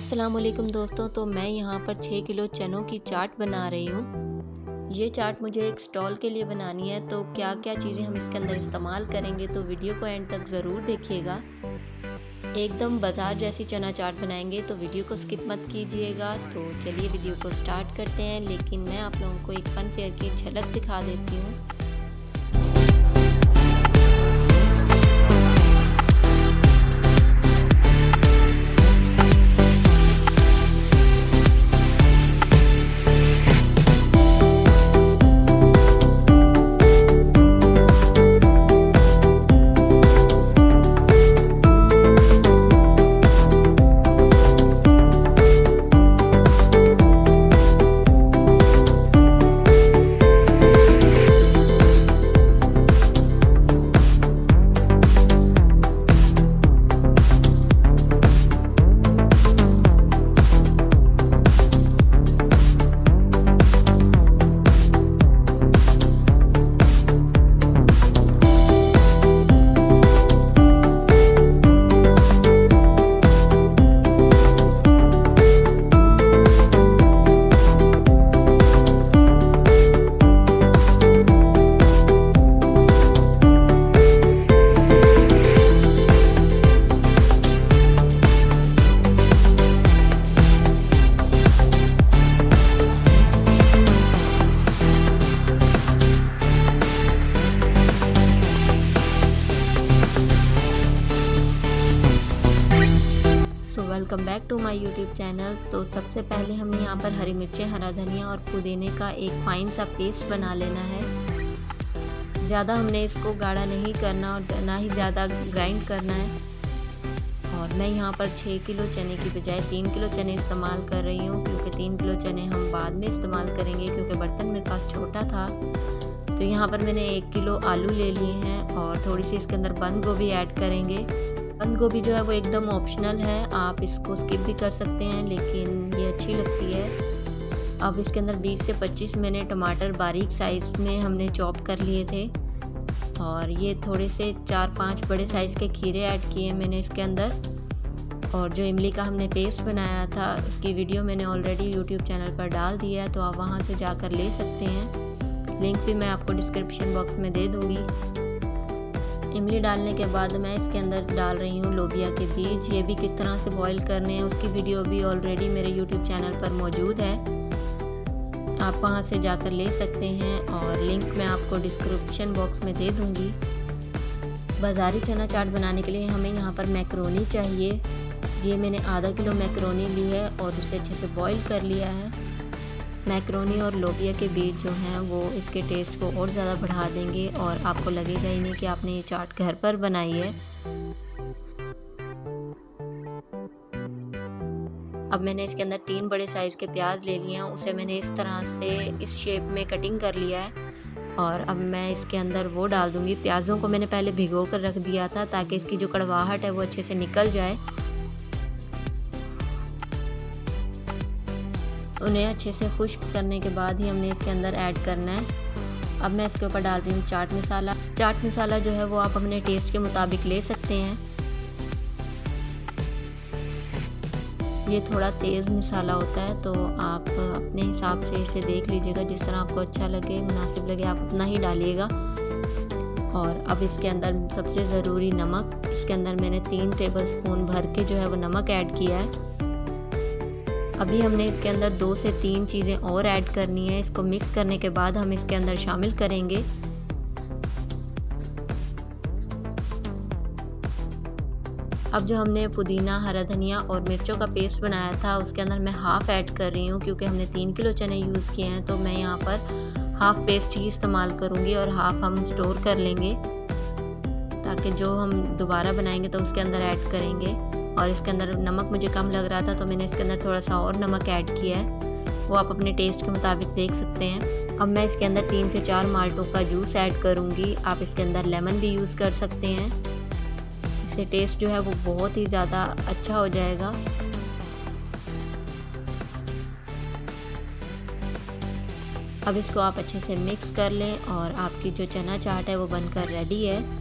अस्सलाम वालेकुम दोस्तों। तो मैं यहाँ पर 6 किलो चनों की चाट बना रही हूँ। ये चाट मुझे एक स्टॉल के लिए बनानी है, तो क्या क्या चीज़ें हम इसके अंदर इस्तेमाल करेंगे, तो वीडियो को एंड तक ज़रूर देखिएगा। एकदम बाज़ार जैसी चना चाट बनाएंगे, तो वीडियो को स्किप मत कीजिएगा। तो चलिए वीडियो को स्टार्ट करते हैं, लेकिन मैं आप लोगों को एक फ़न फेयर की झलक दिखा देती हूँ। Welcome back to my YouTube channel. तो सबसे पहले हमें यहाँ पर हरी मिर्चें, हरा धनिया और पुदीने का एक फाइन सा पेस्ट बना लेना है। ज़्यादा हमने इसको गाढ़ा नहीं करना और ना ही ज़्यादा ग्राइंड करना है। और मैं यहाँ पर 6 किलो चने की बजाय 3 किलो चने इस्तेमाल कर रही हूँ, क्योंकि 3 किलो चने हम बाद में इस्तेमाल करेंगे, क्योंकि बर्तन मेरे पास छोटा था। तो यहाँ पर मैंने 1 किलो आलू ले लिए हैं और थोड़ी सी इसके अंदर बंद गोभी ऐड करेंगे। बंद गोभी जो है वो एकदम ऑप्शनल है, आप इसको स्किप भी कर सकते हैं, लेकिन ये अच्छी लगती है। अब इसके अंदर 20 से 25 मैंने टमाटर बारीक साइज़ में हमने चॉप कर लिए थे। और ये थोड़े से 4-5 बड़े साइज़ के खीरे ऐड किए मैंने इसके अंदर। और जो इमली का हमने पेस्ट बनाया था, उसकी वीडियो मैंने ऑलरेडी यूट्यूब चैनल पर डाल दिया है, तो आप वहाँ से जाकर ले सकते हैं। लिंक भी मैं आपको डिस्क्रिप्शन बॉक्स में दे दूँगी। इमली डालने के बाद मैं इसके अंदर डाल रही हूँ लोबिया के बीज। ये भी किस तरह से बॉईल करने हैं, उसकी वीडियो भी ऑलरेडी मेरे यूट्यूब चैनल पर मौजूद है, आप वहाँ से जाकर ले सकते हैं, और लिंक मैं आपको डिस्क्रिप्शन बॉक्स में दे दूँगी। बाज़ारी चना चाट बनाने के लिए हमें यहाँ पर मैक्रोनी चाहिए। ये मैंने आधा किलो मैक्रोनी ली है और उसे अच्छे से बॉईल कर लिया है। मैक्रोनी और लोबिया के बीज जो हैं वो इसके टेस्ट को और ज़्यादा बढ़ा देंगे, और आपको लगेगा ही नहीं कि आपने ये चाट घर पर बनाई है। अब मैंने इसके अंदर 3 बड़े साइज़ के प्याज ले लिए हैं, उसे मैंने इस तरह से इस शेप में कटिंग कर लिया है। और अब मैं इसके अंदर वो डाल दूँगी। प्याज़ों को मैंने पहले भिगो कर रख दिया था, ताकि इसकी जो कड़वाहट है वो अच्छे से निकल जाए। उन्हें अच्छे से खुश्क करने के बाद ही हमने इसके अंदर ऐड करना है। अब मैं इसके ऊपर डाल रही हूँ चाट मसाला। चाट मसाला जो है वो आप अपने टेस्ट के मुताबिक ले सकते हैं। ये थोड़ा तेज़ मसाला होता है, तो आप अपने हिसाब से इसे देख लीजिएगा, जिस तरह आपको अच्छा लगे, मुनासिब लगे, आप उतना ही डालिएगा। और अब इसके अंदर सबसे ज़रूरी नमक, इसके अंदर मैंने 3 टेबलस्पून भर के जो है वो नमक ऐड किया है। अभी हमने इसके अंदर 2 से 3 चीज़ें और ऐड करनी है। इसको मिक्स करने के बाद हम इसके अंदर शामिल करेंगे। अब जो हमने पुदीना, हरा धनिया और मिर्चों का पेस्ट बनाया था, उसके अंदर मैं हाफ़ ऐड कर रही हूँ, क्योंकि हमने 3 किलो चने यूज़ किए हैं, तो मैं यहाँ पर हाफ़ पेस्ट ही इस्तेमाल करूँगी और हाफ़ हम स्टोर कर लेंगे, ताकि जो हम दोबारा बनाएंगे तो उसके अंदर ऐड करेंगे। और इसके अंदर नमक मुझे कम लग रहा था, तो मैंने इसके अंदर थोड़ा सा और नमक ऐड किया है, वो आप अपने टेस्ट के मुताबिक देख सकते हैं। अब मैं इसके अंदर 3 से 4 माल्टों का जूस ऐड करूँगी। आप इसके अंदर लेमन भी यूज़ कर सकते हैं, इससे टेस्ट जो है वो बहुत ही ज़्यादा अच्छा हो जाएगा। अब इसको आप अच्छे से मिक्स कर लें, और आपकी जो चना चाट है वो बनकर रेडी है।